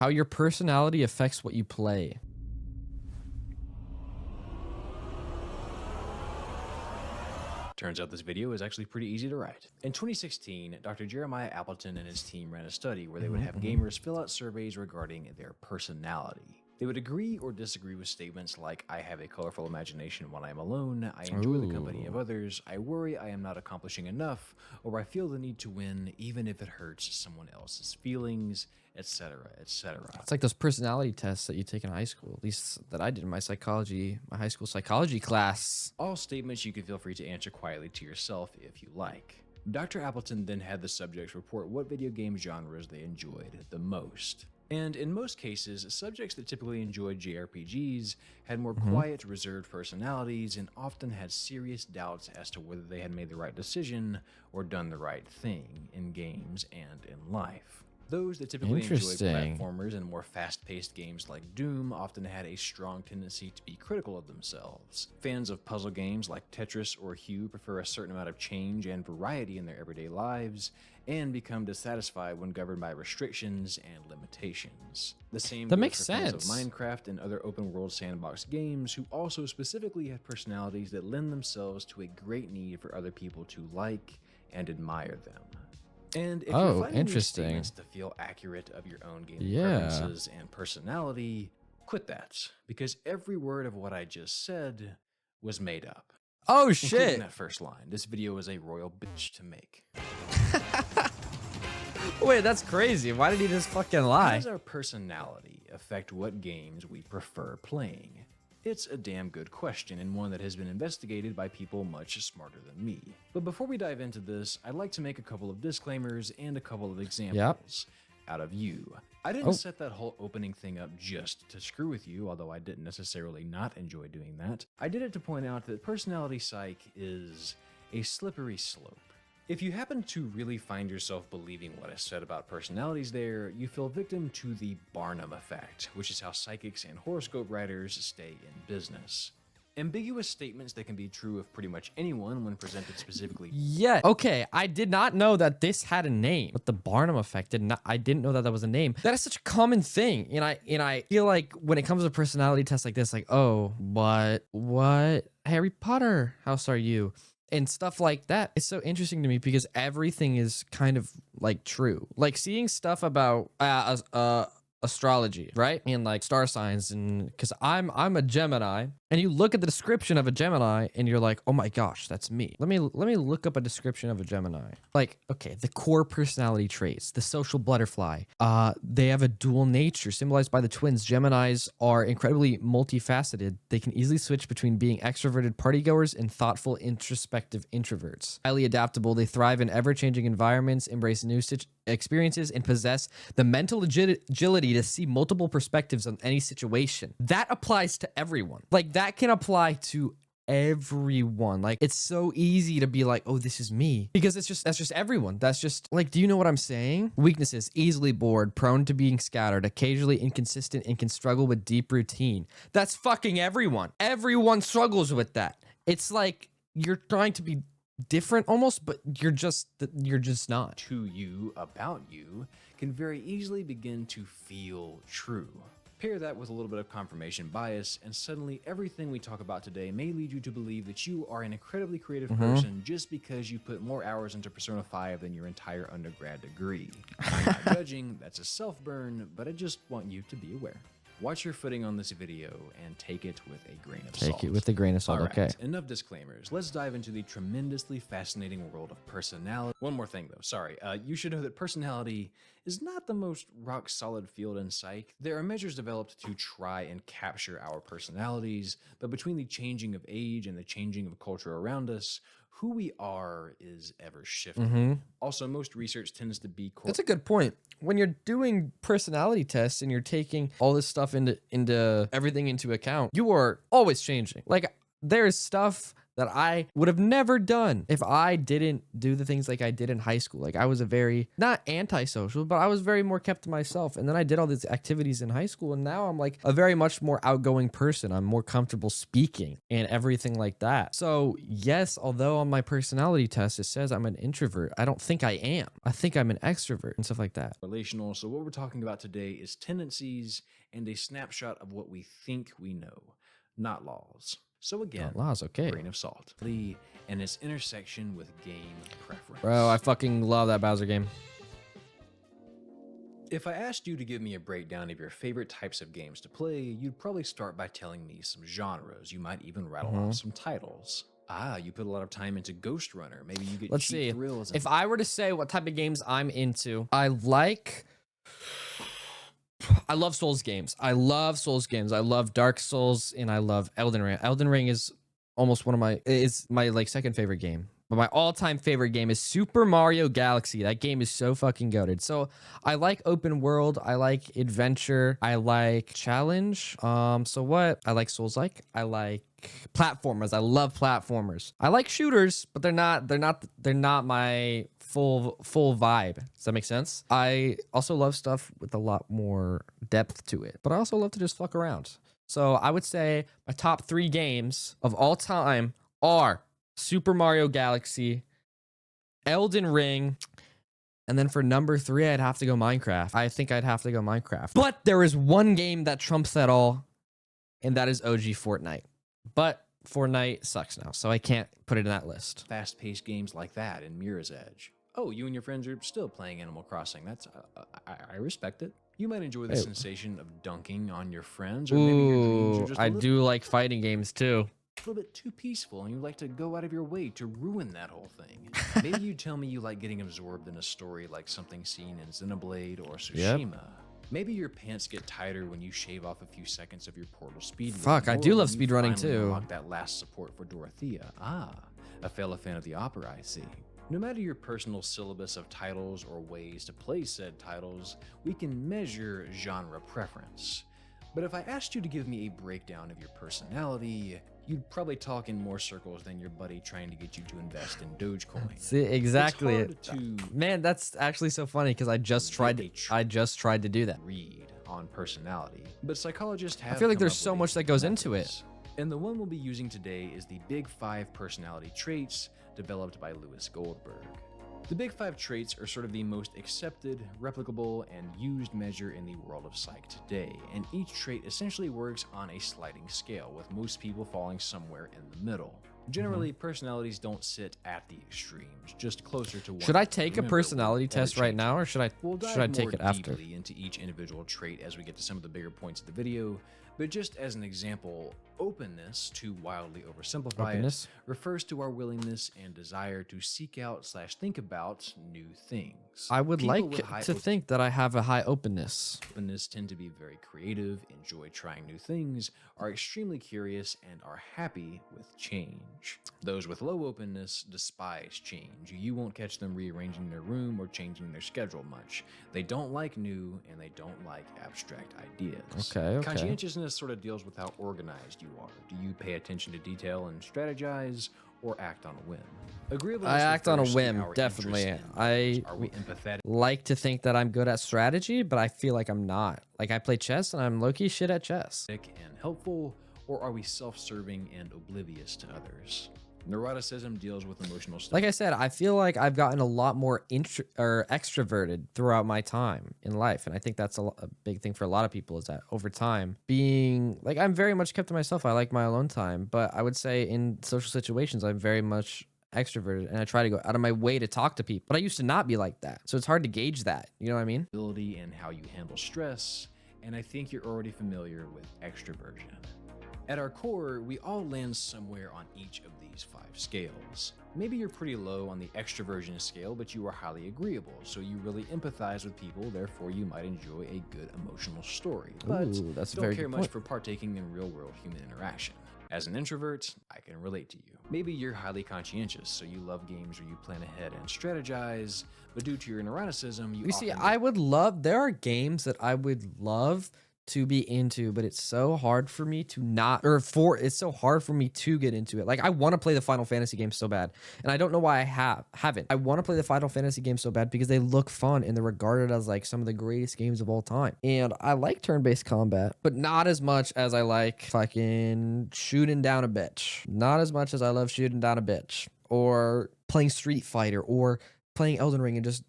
How your personality affects what you play. Turns out this video is actually pretty easy to write. In 2016, Dr. Jeremiah Appleton and his team ran a study where they would have gamers fill out surveys regarding their personality. They would agree or disagree with statements like, I have a colorful imagination when I am alone, I enjoy the company of others, I worry I am not accomplishing enough, or I feel the need to win even if it hurts someone else's feelings, etc., etc. It's like those personality tests that you take in high school, at least that I did in my high school psychology class. All statements you can feel free to answer quietly to yourself if you like. Dr. Appleton then had the subjects report what video game genres they enjoyed the most. And in most cases, subjects that typically enjoyed JRPGs had more quiet, reserved personalities and often had serious doubts as to whether they had made the right decision or done the right thing in games and in life. Those that typically enjoyed platformers and more fast-paced games like Doom often had a strong tendency to be critical of themselves. Fans of puzzle games like Tetris or Hue prefer a certain amount of change and variety in their everyday lives, and become dissatisfied when governed by restrictions and limitations. The same That goes makes for fans sense. of Minecraft and other open-world sandbox games who also specifically have personalities that lend themselves to a great need for other people to like and admire them. And if you're finding these statements to feel accurate of your own gaming preferences and personality, quit that, because every word of what I just said was made up. Oh Including shit. that first line. This video is a royal bitch to make. Wait, that's crazy. Why did he just fucking How lie? does our personality affect what games we prefer playing? It's a damn good question, and one that has been investigated by people much smarter than me. But before we dive into this, I'd like to make a couple of disclaimers and a couple of examples out of you. I didn't set that whole opening thing up just to screw with you, although I didn't necessarily not enjoy doing that. I did it to point out that personality psych is a slippery slope. If you happen to really find yourself believing what I said about personalities there, you fell victim to the Barnum effect, which is how psychics and horoscope writers stay in business. Ambiguous statements that can be true of pretty much anyone when presented specifically. Yeah. Okay, I did not know that this had a name. But the Barnum effect I didn't know that that was a name. That is such a common thing. And I feel like when it comes to personality tests like this, like, oh, what Harry Potter house are you? And stuff like that. It's so interesting to me because everything is kind of like true. Like seeing stuff about astrology, right? And like star signs, and because I'm a Gemini, and you look at the description of a Gemini and you're like, oh my gosh, that's me. Let me look up a description of a Gemini. Like, okay, the core personality traits, the social butterfly. They have a dual nature symbolized by the twins. Geminis are incredibly multifaceted. They can easily switch between being extroverted partygoers and thoughtful, introspective introverts. Highly adaptable, they thrive in ever-changing environments, embrace new experiences, and possess the mental agility to see multiple perspectives on any situation. That applies to everyone. Like that can apply to everyone. Like it's so easy to be like, oh, this is me, because that's just everyone. That's just like, do you know what I'm saying? Weaknesses: easily bored, prone to being scattered, occasionally inconsistent, and can struggle with deep routine. That's fucking everyone. Everyone struggles with that. It's like you're trying to be different almost, but you're just not. To you about you can very easily begin to feel true. Pair that with a little bit of confirmation bias, and suddenly everything we talk about today may lead you to believe that you are an incredibly creative person just because you put more hours into Persona 5 than your entire undergrad degree. I'm not judging, that's a self-burn, but I just want you to be aware. Watch your footing on this video and take it with a grain of salt. Take it with a grain of salt, okay. Enough disclaimers. Let's dive into the tremendously fascinating world of personality. One more thing though, sorry. You should know that personality is not the most rock-solid field in psych. There are measures developed to try and capture our personalities, but between the changing of age and the changing of culture around us, who we are is ever shifting. Also, most research tends to be... That's a good point. When you're doing personality tests and you're taking all this stuff into everything into account, you are always changing. Like there's stuff that I would have never done if I didn't do the things like I did in high school. Like I was a very, not antisocial, but I was very more kept to myself. And then I did all these activities in high school. And now I'm like a very much more outgoing person. I'm more comfortable speaking and everything like that. So yes, although on my personality test, it says I'm an introvert, I don't think I am. I think I'm an extrovert and stuff like that. Relational. So what we're talking about today is tendencies and a snapshot of what we think we know, not laws. So again, Laws, okay. grain of salt. And its intersection with game preference. Bro, I fucking love that Bowser game. If I asked you to give me a breakdown of your favorite types of games to play, you'd probably start by telling me some genres. You might even rattle off some titles. Ah, you put a lot of time into Ghost Runner. Maybe you get Let's cheap see. thrills. If I were to say what type of games I'm into, I love Souls games. I love Souls games. I love Dark Souls and I love Elden Ring. Elden Ring is almost is my like second favorite game. But my all-time favorite game is Super Mario Galaxy. That game is so fucking goated. So I like open world. I like adventure. I like challenge. So what? I like Souls-like. I like platformers. I love platformers. I like shooters, but they're not my full vibe. Does that make sense? I also love stuff with a lot more depth to it, but I also love to just fuck around. So I would say my top 3 games of all time are Super Mario Galaxy, Elden Ring, and then for number 3, I'd have to go Minecraft. I think I'd have to go Minecraft. But there is one game that trumps that all, and that is OG Fortnite. But Fortnite sucks now, so I can't put it in that list. Fast-paced games like that in Mirror's Edge. Oh, you and your friends are still playing Animal Crossing. That's I respect it. You might enjoy the sensation of dunking on your friends, or maybe your dreams are just I do like fighting games too. A little bit too peaceful and you like to go out of your way to ruin that whole thing. Maybe you tell me you like getting absorbed in a story like something seen in Xenoblade or Tsushima. Yep. Maybe your pants get tighter when you shave off a few seconds of your Portal speedrun. Fuck, I do love speedrunning too. Unlock that last support for Dorothea. Ah, a fellow fan of the opera, I see. No matter your personal syllabus of titles or ways to play said titles, we can measure genre preference. But if I asked you to give me a breakdown of your personality, you'd probably talk in more circles than your buddy trying to get you to invest in Dogecoin. See, exactly. Man, that's actually so funny because I just tried to do that. Read on personality. But psychologists have I feel like there's so much that goes into it. And the one we'll be using today is the Big 5 personality traits developed by Lewis Goldberg. The Big 5 traits are sort of the most accepted, replicable, and used measure in the world of psych today, and each trait essentially works on a sliding scale, with most people falling somewhere in the middle. Generally, personalities don't sit at the extremes, just closer to one. Should I take a personality test right now, or should I take it after? We'll dive more deeply into each individual trait as we get to some of the bigger points of the video, but just as an example, openness, to wildly oversimplify it, refers to our willingness and desire to seek out / think about new things. I would like to think that I have a high openness. Openness tend to be very creative, enjoy trying new things, are extremely curious, and are happy with change. Those with low openness despise change. You won't catch them rearranging their room or changing their schedule much. They don't like new, and they don't like abstract ideas. Okay. Conscientiousness sort of deals with how organized you are. Do you pay attention to detail and strategize, or act on a whim? I act on a whim, definitely. I Are we empathetic? like to think that I'm good at strategy, but I feel like I'm not. Like I play chess and I'm low-key shit at chess. And helpful, or are we self-serving and oblivious to others? Neuroticism deals with emotional stuff. Like I said, I feel like I've gotten a lot more extroverted throughout my time in life. And I think that's a big thing for a lot of people, is that over time being like, I'm very much kept to myself. I like my alone time, but I would say in social situations, I'm very much extroverted and I try to go out of my way to talk to people. But I used to not be like that. So it's hard to gauge that. You know what I mean? Ability and how you handle stress. And I think you're already familiar with extroversion. At our core, we all land somewhere on each of these 5 scales. Maybe you're pretty low on the extroversion scale, but you are highly agreeable, so you really empathize with people, therefore you might enjoy a good emotional story, but don't care much for partaking in real-world human interaction. As an introvert, I can relate to you. Maybe you're highly conscientious, so you love games where you plan ahead and strategize, but due to your neuroticism, you see, there are games that I would love to be into, but it's so hard for me to not, or for it's so hard for me to get into it. Like I want to play the Final Fantasy games so bad, and I don't know why I haven't. I want to play the Final Fantasy games so bad because they look fun and they're regarded as like some of the greatest games of all time. And I like turn-based combat, but not as much as I like fucking shooting down a bitch. Not as much as I love shooting down a bitch or playing Street Fighter or playing Elden Ring and just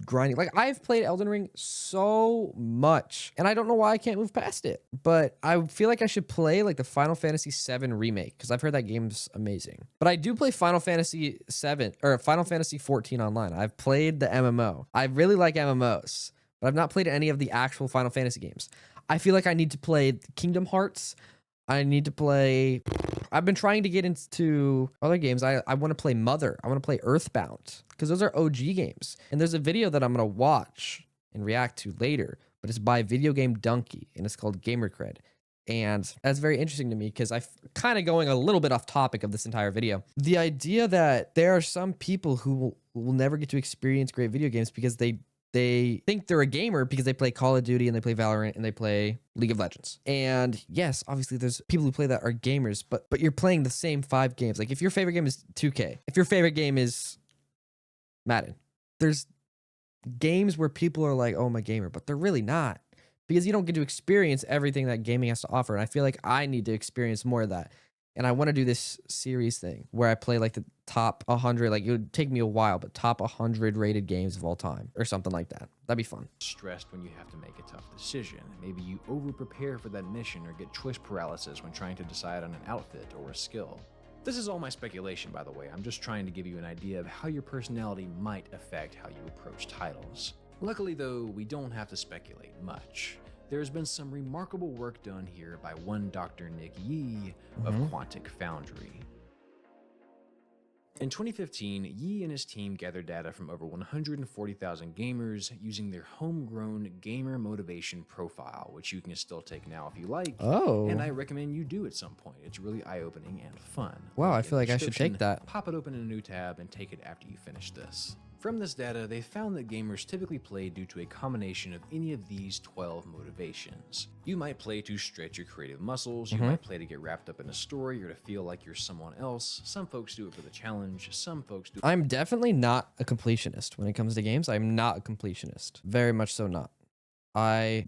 grinding. Like I've played Elden Ring so much and I don't know why I can't move past it, but I feel like I should play like the Final Fantasy VII remake because I've heard that game's amazing. But I do play Final Fantasy VII or Final Fantasy 14 online. I've played the MMO. I really like MMOs, but I've not played any of the actual Final Fantasy games. I feel like I need to play Kingdom Hearts. I need to play. I've been trying to get into other games. I want to play Mother. I want to play Earthbound because those are OG games. And there's a video that I'm going to watch and react to later, but it's by Video Game Donkey and it's called Gamer Cred. And that's very interesting to me because I'm kind of going a little bit off topic of this entire video. The idea that there are some people who will never get to experience great video games because they think they're a gamer because they play Call of Duty and they play Valorant and they play League of Legends. And yes, obviously there's people who play that are gamers, but you're playing the same 5 games. Like if your favorite game is 2K, if your favorite game is Madden, there's games where people are like, oh, I'm a gamer, but they're really not because you don't get to experience everything that gaming has to offer. And I feel like I need to experience more of that. And I want to do this series thing where I play like the top 100, like it would take me a while, but top 100 rated games of all time or something like that. That'd be fun. Stressed when you have to make a tough decision. Maybe you over-prepare for that mission or get choice paralysis when trying to decide on an outfit or a skill. This is all my speculation, by the way. I'm just trying to give you an idea of how your personality might affect how you approach titles. Luckily, though, we don't have to speculate much. There's been some remarkable work done here by one Dr. Nick Yee of Quantic Foundry. In 2015, Yee and his team gathered data from over 140,000 gamers using their homegrown gamer motivation profile, which you can still take now if you like. Oh. And I recommend you do at some point. It's really eye-opening and fun. Wow, I feel like I should take that. Pop it open in a new tab and take it after you finish this. From this data, they found that gamers typically play due to a combination of any of these 12 motivations. You might play to stretch your creative muscles, you might play to get wrapped up in a story or to feel like you're someone else. Some folks do it for the challenge, some folks do it. I'm definitely not a completionist when it comes to games. I'm not a completionist. Very much so not. I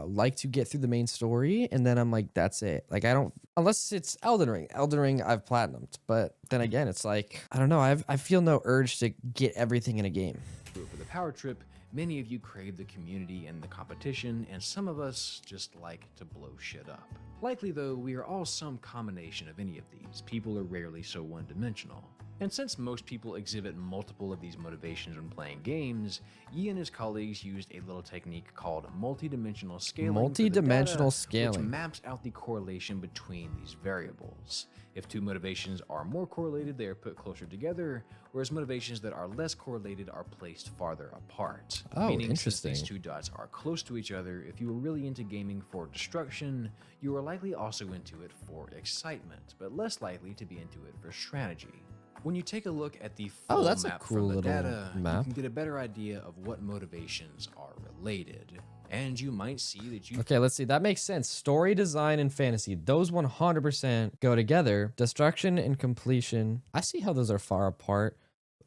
like to get through the main story and then I'm like, that's it. Like I don't, unless it's Elden Ring. Elden Ring I've platinumed, but then again, it's like, I don't know. I feel no urge to get everything in a game. For the power trip, many of you crave the community and the competition, and some of us just like to blow shit up. Likely though, we are all some combination of any of these. People are rarely so one-dimensional. And since most people exhibit multiple of these motivations when playing games, Yee and his colleagues used a little technique called multi-dimensional scaling. Multi-dimensional scaling, which maps out the correlation between these variables. If 2 motivations are more correlated, they are put closer together, whereas motivations that are less correlated are placed farther apart. Oh, meaning interesting. Since these 2 dots are close to each other, if you are really into gaming for destruction, you are likely also into it for excitement, but less likely to be into it for strategy. When you take a look at the full that's a map cool from the little data, map. you can get a better idea of what motivations are related. And you might see that you... Okay, let's see. That makes sense. Story, design, and fantasy. Those 100% go together. Destruction and completion. I see how those are far apart.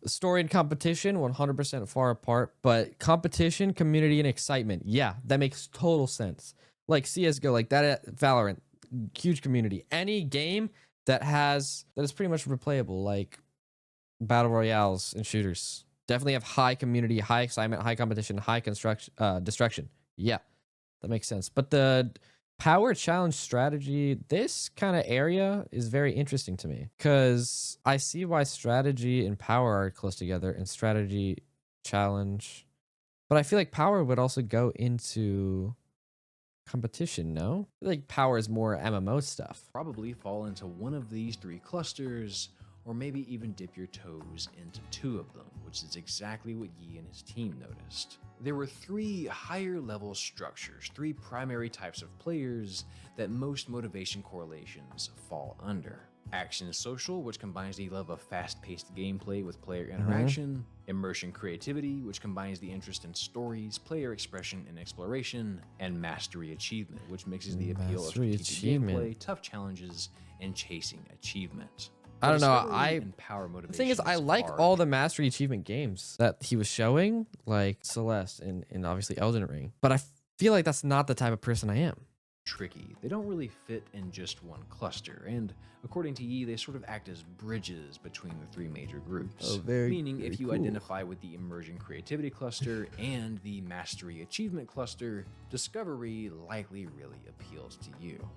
Story and competition, 100% far apart. But competition, community, and excitement. Yeah, that makes total sense. Like CSGO, like that at Valorant. Huge community. Any game that is pretty much replayable, like battle royales and shooters, definitely have high community, high excitement, high competition, high destruction. Yeah, that makes sense. But the power challenge strategy, this kind of area is very interesting to me because I see why strategy and power are close together and strategy challenge, but I feel like power would also go into competition, no? I feel like power is more MMO stuff. Probably fall into one of these 3 clusters, or maybe even dip your toes into 2 of them, which is exactly what Yee and his team noticed. There were 3 higher level structures, 3 primary types of players that most motivation correlations fall under. Action social, which combines the love of fast-paced gameplay with player interaction. Immersion creativity, which combines the interest in stories, player expression, and exploration. And mastery achievement, which mixes the appeal of Mastery strategic achievement. gameplay, tough challenges, and chasing achievement. I don't know. The The thing is, I like all the mastery achievement games that he was showing, like Celeste and obviously Elden Ring. But I feel like that's not the type of person I am. Tricky. They don't really fit in just one cluster, and according to Yi, they sort of act as bridges between the three major groups. Meaning, if you identify with the immersion creativity cluster and the mastery achievement cluster, discovery likely really appeals to you.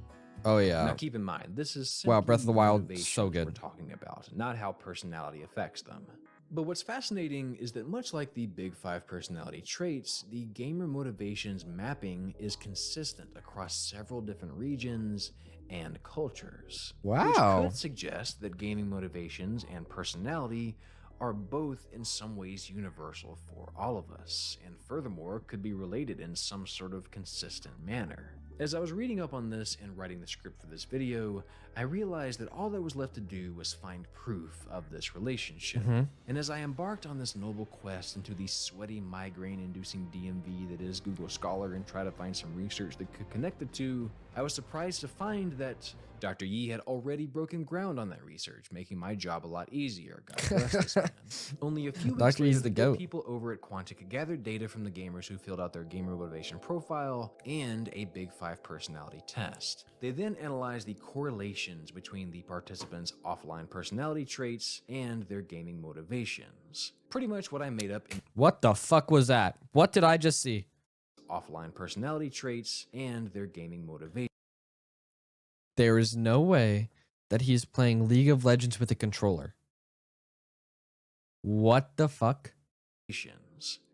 Oh yeah. Now keep in mind, this is Wow, simply Breath of the Wild, motivations so good. we're talking about, not how personality affects them. But what's fascinating is that much like the big five personality traits, the gamer motivations mapping is consistent across several different regions and cultures. Wow. Which could suggest that gaming motivations and personality are both in some ways universal for all of us, and furthermore could be related in some sort of consistent manner. As I was reading up on this and writing the script for this video, I realized that all that was left to do was find proof of this relationship. And as I embarked on this noble quest into the sweaty migraine-inducing DMV that is Google Scholar and try to find some research that could connect the two, I was surprised to find that Dr. Yi had already broken ground on that research, making my job a lot easier. God bless this man. Only a few weeks Dr. Yi's later, the the goat. people over at Quantic gathered data from the gamers who filled out their gamer motivation profile and a Big Five personality test. They then analyzed the correlations between the participants' offline personality traits and their gaming motivations. Pretty much what I made up in What the fuck was that? What did I just see? offline personality traits and their gaming motivations. There is no way that he's playing League of Legends with a controller. What the fuck?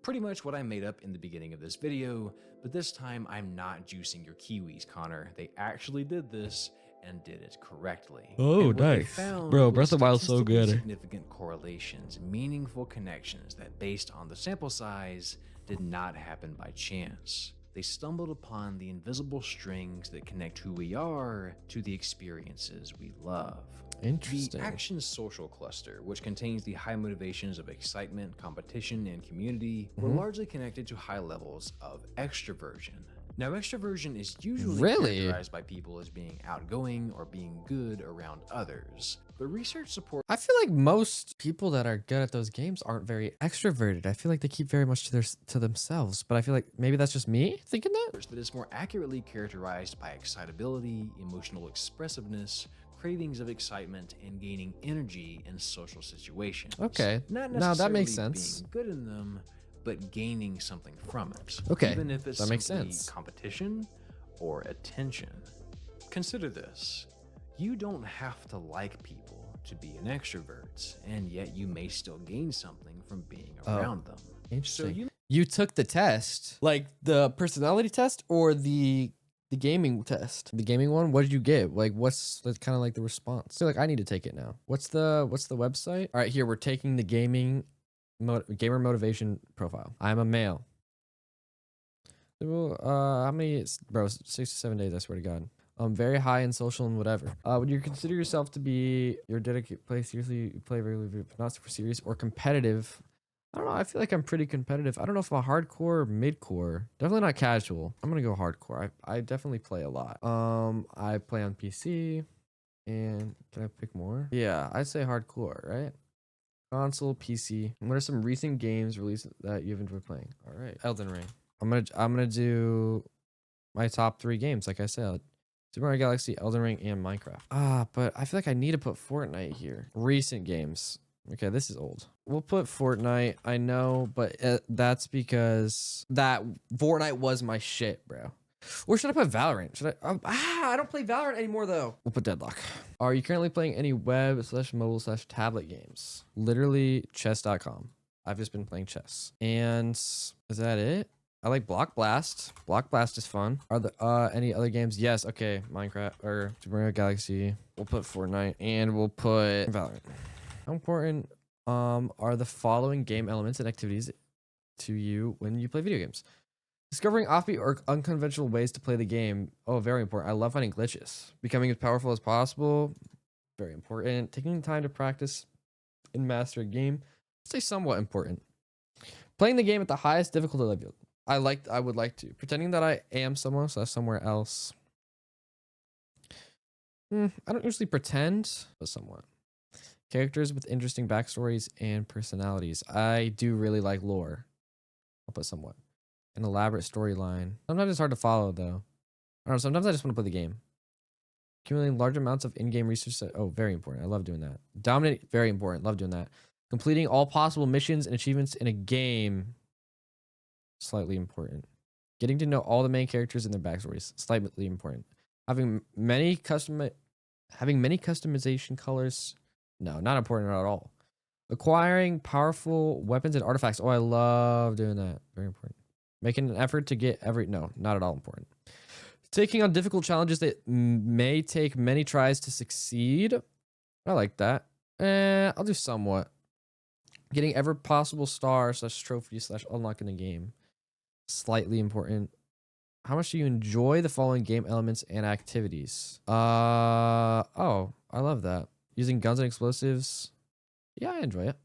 Pretty much what I made up in the beginning of this video, but this time I'm not juicing your kiwis, Connor. They actually did this and did it correctly. Oh, And what they nice. found Bro, was Breath of the Wild's so statistically good. Significant correlations, meaningful connections that, based on the sample size, did not happen by chance. They stumbled upon the invisible strings that connect who we are to the experiences we love. Interesting. The action social cluster, which contains the high motivations of excitement, competition, and community, were largely connected to high levels of extroversion. Now, extroversion is usually characterized by people as being outgoing or being good around others. But research supports I feel like most people that are good at those games aren't very extroverted. I feel like they keep very much to themselves. But I feel like maybe that's just me thinking that. that it's more accurately characterized by excitability, emotional expressiveness, cravings of excitement, and gaining energy in social situations. Okay. Not Now that makes necessarily sense. being good in them, but gaining something from it. Okay, Even if it's that makes simply sense. competition or attention. Consider this. You don't have to like people to be an extrovert, and yet you may still gain something from being around them. Interesting. So you took the test, like the personality test or the gaming test. The gaming one, what did you get? Like what's kind of like the response? I feel like I need to take it now. What's the website? All right, here we're taking the gamer motivation profile. I'm a male. How many, bro? 6 to 7 days, I swear to God. Very high in social and whatever. Would you consider yourself to be your dedicated play seriously, you play regularly, but not super serious or competitive? I don't know. I feel like I'm pretty competitive. I don't know if I'm hardcore or midcore. Definitely not casual. I'm gonna go hardcore. I definitely play a lot. I play on PC. And can I pick more? Yeah, I'd say hardcore, right? Console, PC. What are some recent games released that you've enjoyed playing? All right, Elden Ring. I'm gonna do my top 3 games, like I said. Super Mario Galaxy, Elden Ring, and Minecraft. But I feel like I need to put Fortnite here. Recent games. Okay, this is old. We'll put Fortnite. I know, but that's because that Fortnite was my shit, bro. Or should I put Valorant? Should I? I don't play Valorant anymore though. We'll put Deadlock. Are you currently playing any web/mobile/tablet games? Literally chess.com. I've just been playing chess. And is that it? I like Block Blast. Block Blast is fun. Are there any other games? Yes. Okay. Minecraft or Super Mario Galaxy. We'll put Fortnite and we'll put Valorant. How important are the following game elements and activities to you when you play video games? Discovering offbeat or unconventional ways to play the game. Oh, very important. I love finding glitches. Becoming as powerful as possible. very important. Taking time to practice and master a game, I'd say somewhat important. Playing the game at the highest difficulty level. I would like to. Pretending that I am somewhere else. I don't usually pretend, but somewhat. Characters with interesting backstories and personalities. I do really like lore. I'll put somewhat. An elaborate storyline. Sometimes it's hard to follow, though. I don't know. Sometimes I just want to play the game. Accumulating large amounts of in-game research. Oh, very important. I love doing that. Dominate. Very important. Love doing that. Completing all possible missions and achievements in a game. Slightly important. Getting to know all the main characters and their backstories. Slightly important. Having many customization colors. No, not important at all. Acquiring powerful weapons and artifacts. Oh, I love doing that. Very important. Making an effort to get no, not at all important. Taking on difficult challenges that may take many tries to succeed. I like that. I'll do somewhat. Getting every possible star / trophy / unlock in the game. Slightly important. How much do you enjoy the following game elements and activities? Oh, I love that. Using guns and explosives. Yeah, I enjoy it.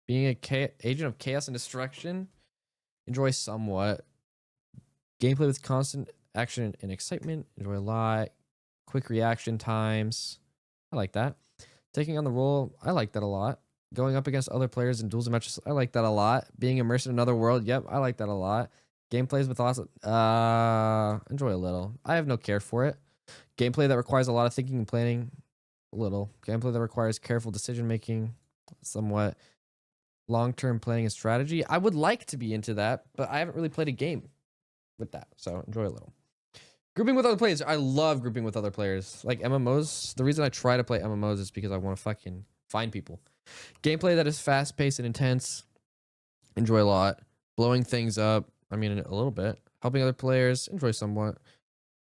Being a agent of chaos and destruction. Enjoy somewhat. Gameplay with constant action and excitement. Enjoy a lot. Quick reaction times. I like that. Taking on the role. I like that a lot. Going up against other players in duels and matches. I like that a lot. Being immersed in another world. Yep, I like that a lot. Gameplays with lots of enjoy a little. I have no care for it. Gameplay that requires a lot of thinking and planning. A little. Gameplay that requires careful decision making. Somewhat. Long-term planning and strategy. I would like to be into that, but I haven't really played a game with that, so enjoy a little. Grouping with other players. I love grouping with other players. Like MMOs. The reason I try to play MMOs is because I want to fucking find people. Gameplay that is fast-paced and intense. Enjoy a lot. Blowing things up. I mean, a little bit. Helping other players. Enjoy somewhat.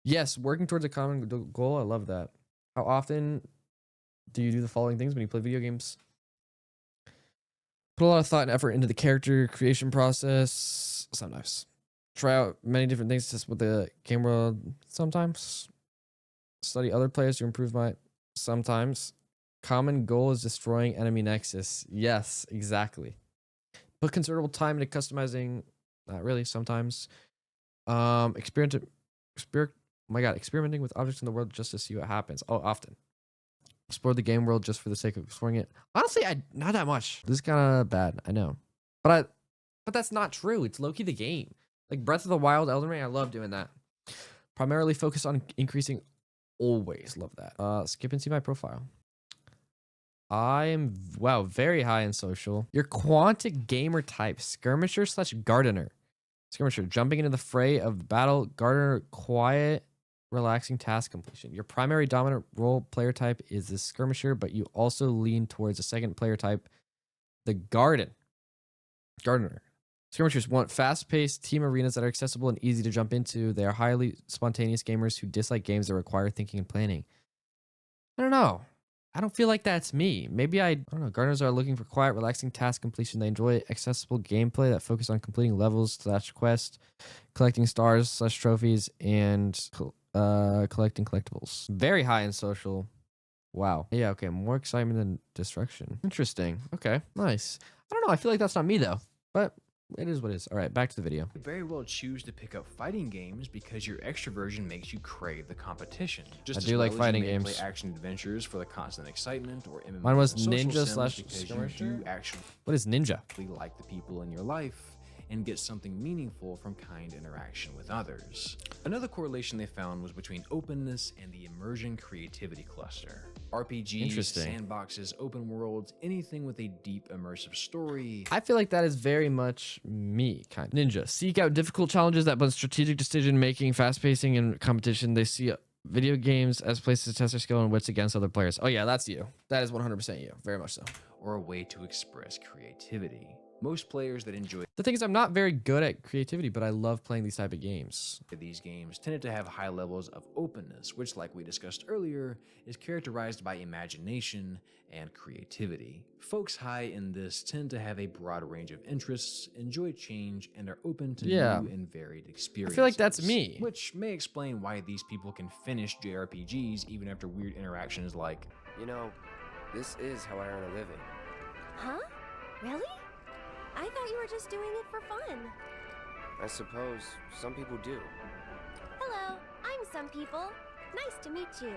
Yes, working towards a common goal. I love that. How often do you do the following things when you play video games? Put a lot of thought and effort into the character creation process. Sometimes. Try out many different things just with the game world. Sometimes. Study other players to improve my. Sometimes. Common goal is destroying enemy nexus. Yes, exactly. Put considerable time into customizing. Not really. Sometimes. Experimenting with objects in the world just to see what happens. Oh, often. Explore the game world just for the sake of exploring it. Honestly, not that much. This is kind of bad. I know, but that's not true. It's low-key the game. Like Breath of the Wild, Elden Ring. I love doing that. Primarily focused on increasing. Always love that. Skip and see my profile. I am very high in social. Your quantic gamer type, skirmisher / gardener. Skirmisher, jumping into the fray of the battle. Gardener, quiet, relaxing task completion. Your primary dominant role player type is the skirmisher, but you also lean towards a second player type, the gardener. Skirmishers want fast-paced team arenas that are accessible and easy to jump into. They are highly spontaneous gamers who dislike games that require thinking and planning. I don't know. I don't feel like that's me. Maybe I don't know. Gardeners are looking for quiet, relaxing task completion. They enjoy accessible gameplay that focus on completing levels / quests, collecting stars / trophies, and collecting collectibles. Very high in social. Wow. Yeah, okay. More excitement than destruction. Interesting. Okay, nice. I don't know. I feel like that's not me, though. But it is what it is. All right, back to the video. You very well choose to pick up fighting games because your extroversion makes you crave the competition. Just I do like fighting you may games. Play action adventures for the constant excitement, or MMO. Mine was social ninja sims / because skirmisher? you do actually What is ninja? like the people in your life and get something meaningful from kind interaction with others. Another correlation they found was between openness and the immersion creativity cluster. RPGs, Interesting. sandboxes, open worlds, anything with a deep immersive story. I feel like that is very much me, kind of. Ninja. Seek out difficult challenges that blend strategic decision making, fast pacing, and competition. They see video games as places to test their skill and wits against other players. Oh yeah, that's you. That is 100% you. Very much so. Or a way to express creativity. Most players that enjoy The thing is, I'm not very good at creativity, but I love playing these type of games. these games tended to have high levels of openness, which, like we discussed earlier, is characterized by imagination and creativity. Folks high in this tend to have a broad range of interests, enjoy change, and are open to new and varied experiences. I feel like that's me. Which may explain why these people can finish JRPGs even after weird interactions like You know, this is how I earn a living. Huh? Really? I thought you were just doing it for fun. I suppose some people do. Hello, I'm some people. Nice to meet you.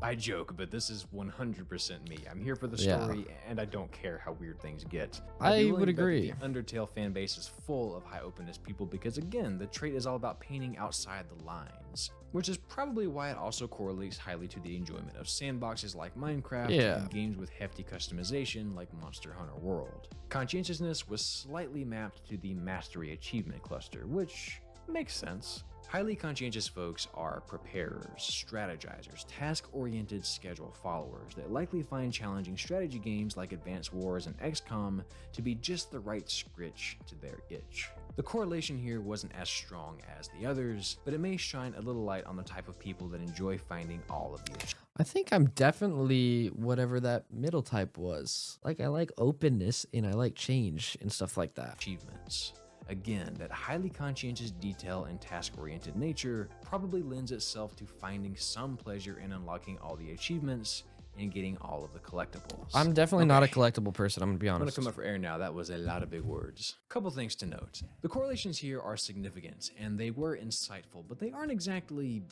I joke, but this is 100% me. I'm here for the Yeah. story, and I don't care how weird things get. I be would willing to bet that agree. The Undertale fan base is full of high openness people because, again, the trait is all about painting outside the lines, which is probably why it also correlates highly to the enjoyment of sandboxes like Minecraft Yeah. and games with hefty customization like Monster Hunter World. Conscientiousness was slightly mapped to the Mastery Achievement cluster, which makes sense. Highly conscientious folks are preparers, strategizers, task-oriented schedule followers that likely find challenging strategy games like Advanced Wars and XCOM to be just the right scritch to their itch. The correlation here wasn't as strong as the others, but it may shine a little light on the type of people that enjoy finding all of the I think I'm definitely whatever that middle type was. Like, I like openness and I like change and stuff like that. achievements. Again, that highly conscientious detail and task-oriented nature probably lends itself to finding some pleasure in unlocking all the achievements and getting all of the collectibles. I'm definitely not a Okay. collectible person, I'm gonna be I'm gonna honest. come up for air now. That was a lot of big words. Couple things to note. The correlations here are significant and they were insightful, but they aren't exactly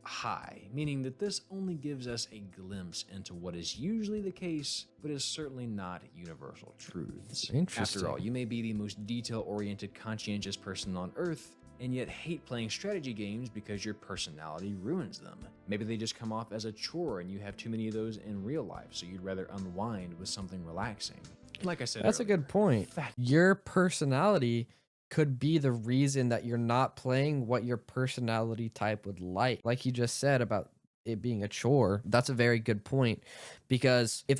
high, meaning that this only gives us a glimpse into what is usually the case, but is certainly not universal truths. Interesting. After all, you may be the most detail-oriented, conscientious person on Earth, and yet hate playing strategy games because your personality ruins them. Maybe they just come off as a chore and you have too many of those in real life, so you'd rather unwind with something relaxing. Like I said That's a earlier, good point. fact- Your personality could be the reason that you're not playing what your personality type would like. Like you just said about it being a chore. That's a very good point. Because if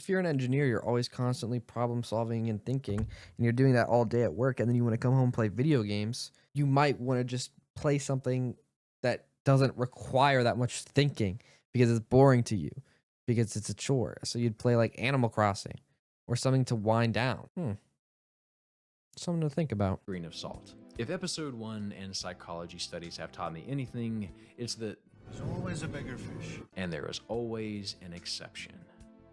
you're an engineer, you're always constantly problem solving and thinking, and you're doing that all day at work, and then you want to come home and play video games, you might want to just play something that doesn't require that much thinking because it's boring to you, because it's a chore. So you'd play like Animal Crossing or something to wind down. Something to think about. grain of salt. If episode 1 and psychology studies have taught me anything, it's that There's always a bigger fish. and there is always an exception.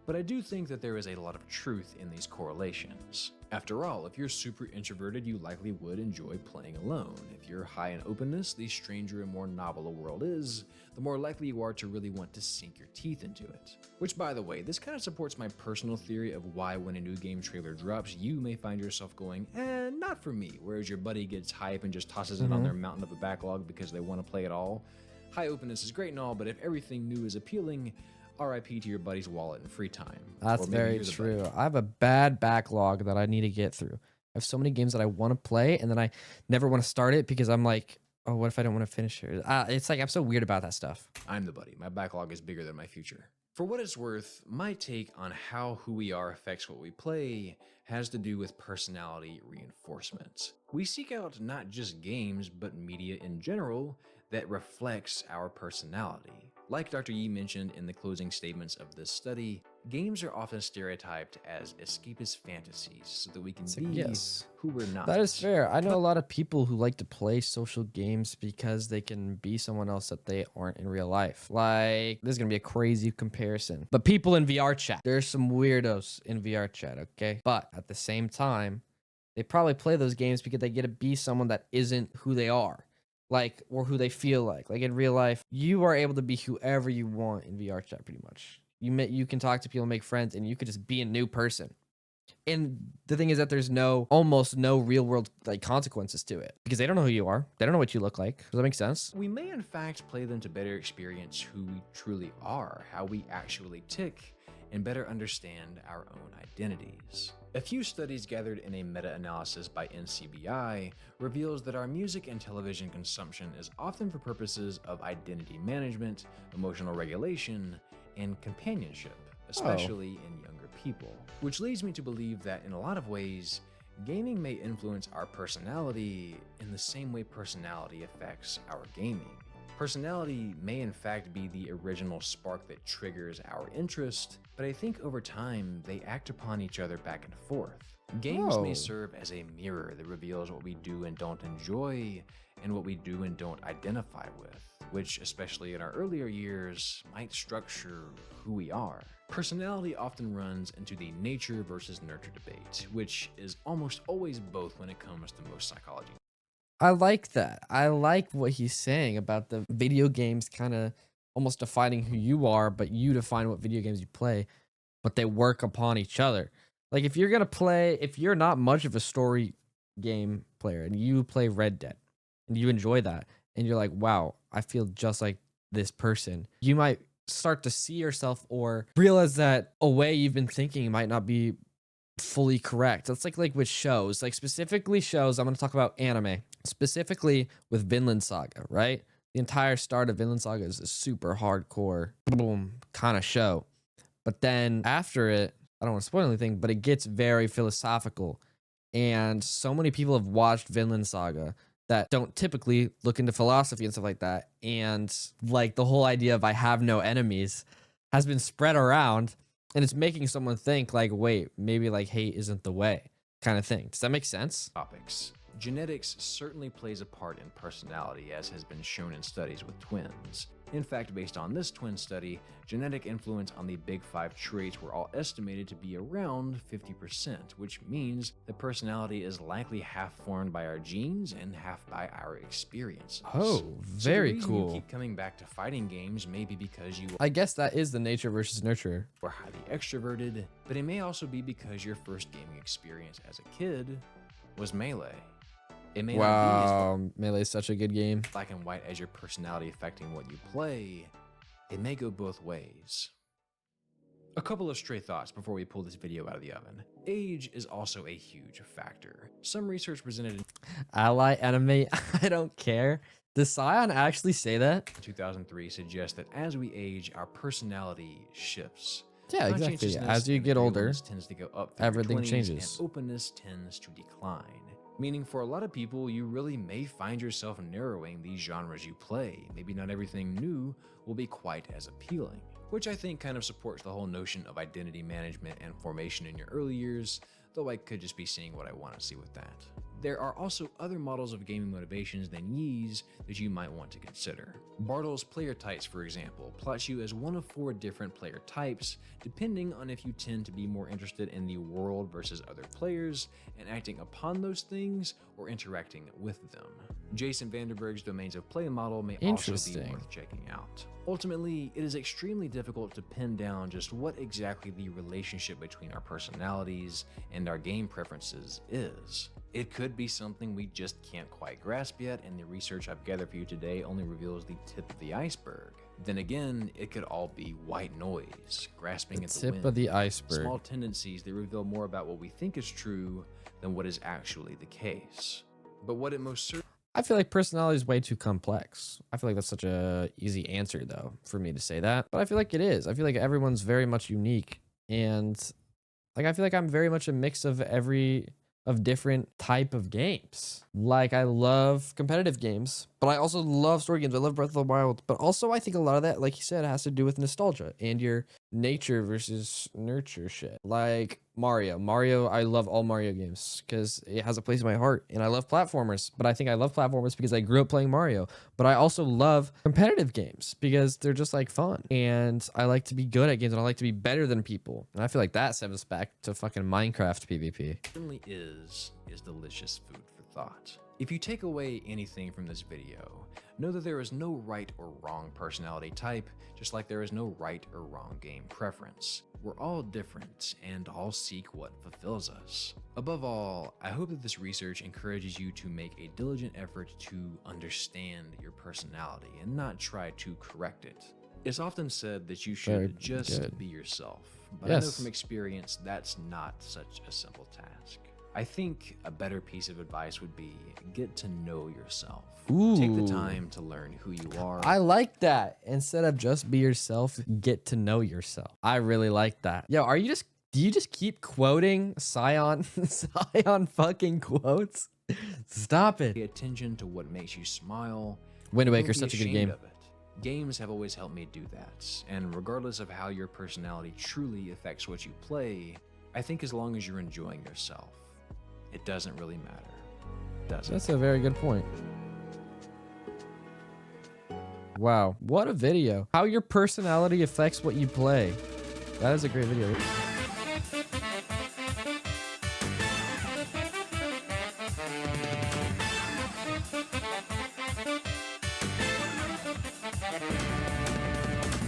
But I do think that there is a lot of truth in these correlations. After all, if you're super introverted, you likely would enjoy playing alone. If you're high in openness, the stranger and more novel a world is, the more likely you are to really want to sink your teeth into it. Which, by the way, this kind of supports my personal theory of why when a new game trailer drops, you may find yourself going, not for me, whereas your buddy gets hype and just tosses it on their mountain of a backlog because they want to play it all. High openness is great and all, but if everything new is appealing, RIP to your buddy's wallet and free time. That's Or maybe very you're the true. buddy. I have a bad backlog that I need to get through. I have so many games that I want to play, and then I never want to start it because I'm like, oh, what if I don't want to finish it? It's like I'm so weird about that stuff. I'm the buddy. My backlog is bigger than my future. For what it's worth, my take on how who we are affects what we play has to do with personality reinforcement. We seek out not just games, but media in general that reflects our personality. Like Dr. Yi mentioned in the closing statements of this study, games are often stereotyped as escapist fantasies so that we can It's a be yes. who we're not. That is fair. I know a lot of people who like to play social games because they can be someone else that they aren't in real life. Like, this is going to be a crazy comparison. But people in VR chat, there's some weirdos in VR chat, okay? But at the same time, they probably play those games because they get to be someone that isn't who they are. Like, or who they feel like. Like in real life, you are able to be whoever you want in VR chat pretty much. You can talk to people, make friends, and you could just be a new person. And the thing is that there's almost no real world like consequences to it because they don't know who you are. They don't know what you look like. Does that make sense? We may in fact play them to better experience who we truly are, how we actually tick, and better understand our own identities. A few studies gathered in a meta-analysis by NCBI reveals that our music and television consumption is often for purposes of identity management, emotional regulation, and companionship, especially in younger people. Which leads me to believe that in a lot of ways, gaming may influence our personality in the same way personality affects our gaming. Personality may in fact be the original spark that triggers our interest, but I think over time they act upon each other back and forth. Games may Oh. serve as a mirror that reveals what we do and don't enjoy and what we do and don't identify with, which, especially in our earlier years, might structure who we are. Personality often runs into the nature versus nurture debate, which is almost always both when it comes to most psychology. I like that. I like what he's saying about the video games kind of almost defining who you are, but you define what video games you play, but they work upon each other. Like if you're gonna play, if you're not much of a story game player and you play Red Dead and you enjoy that, and you're like, wow, I feel just like this person, you might start to see yourself or realize that a way you've been thinking might not be fully correct. It's like with shows, like specifically shows. I'm going to talk about anime, specifically with Vinland Saga, right? The entire start of Vinland Saga is a super hardcore, boom, kind of show. But then after it, I don't want to spoil anything, but it gets very philosophical. And so many people have watched Vinland Saga that don't typically look into philosophy and stuff like that. And like the whole idea of I have no enemies has been spread around, and it's making someone think like, wait, maybe like hate isn't the way, kind of thing. Does that make sense? Topics. Genetics certainly plays a part in personality, as has been shown in studies with twins. In fact, based on this twin study, genetic influence on the big five traits were all estimated to be around 50%, which means the personality is likely half formed by our genes and half by our experiences. Oh, very so the reason cool. You keep coming back to fighting games may be because you I guess that is the nature versus nurture. were highly extroverted, but it may also be because your first gaming experience as a kid was Melee. It may not Wow, Melee is such a good game. be as black and white as your personality affecting what you play. It may go both ways. A couple of stray thoughts before we pull this video out of the oven. Age is also a huge factor. Some research presented in Ally, enemy, I don't care. Does Scion actually say that? 2003 suggests that as we age, our personality shifts. Yeah, exactly. Conscientiousness As you and get older, agreeableness tends to go up through your everything 20s, changes. and openness tends to decline. Meaning for a lot of people, you really may find yourself narrowing these genres you play. Maybe not everything new will be quite as appealing, which I think kind of supports the whole notion of identity management and formation in your early years, though I could just be seeing what I want to see with that. There are also other models of gaming motivations than Yee's that you might want to consider. Bartle's player types, for example, plots you as one of 4 different player types, depending on if you tend to be more interested in the world versus other players and acting upon those things or interacting with them. Jason Vanderberg's Domains of Play model may also be Interesting. worth checking out. Ultimately, it is extremely difficult to pin down just what exactly the relationship between our personalities and our game preferences is. It could be something we just can't quite grasp yet, and the research I've gathered for you today only reveals the tip of the iceberg. Then again, it could all be white noise, grasping at the Tip wind. of the iceberg. Small tendencies that reveal more about what we think is true than what is actually the case. But what it most certainly I feel like personality is way too complex. I feel like that's such a easy answer though for me to say that, but I feel like it is. I feel like everyone's very much unique, and like I feel like I'm very much a mix of different type of games. Like I love competitive games, but I also love story games. I love Breath of the Wild, but also I think a lot of that, like you said, has to do with nostalgia and your nature versus nurture shit. Like Mario, I love all Mario games because it has a place in my heart, and I love platformers, but I think I love platformers because I grew up playing Mario. But I also love competitive games because they're just like fun, and I like to be good at games, and I like to be better than people, and I feel like that stems back to fucking Minecraft PvP. certainly is delicious food for thought. If you take away anything from this video, know that there is no right or wrong personality type, just like there is no right or wrong game preference. We're all different and all seek what fulfills us. Above all, I hope that this research encourages you to make a diligent effort to understand your personality and not try to correct it. It's often said that you Very should just good. be yourself, but I know Yes. from experience that's not such a simple task. I think a better piece of advice would be get to know yourself. Take the Ooh. time to learn who you are. I like that. Instead of just be yourself, get to know yourself. I really like that. Yo, do you just keep quoting Scion Scion fucking quotes? Stop Pay it. attention to what makes you smile. Wind Don't Waker, be such a good ashamed game. of it. Games have always helped me do that, and regardless of how your personality truly affects what you play, I think as long as you're enjoying yourself, it doesn't really matter, does it? That's a very good point. Wow, what a video. How your personality affects what you play. That is a great video.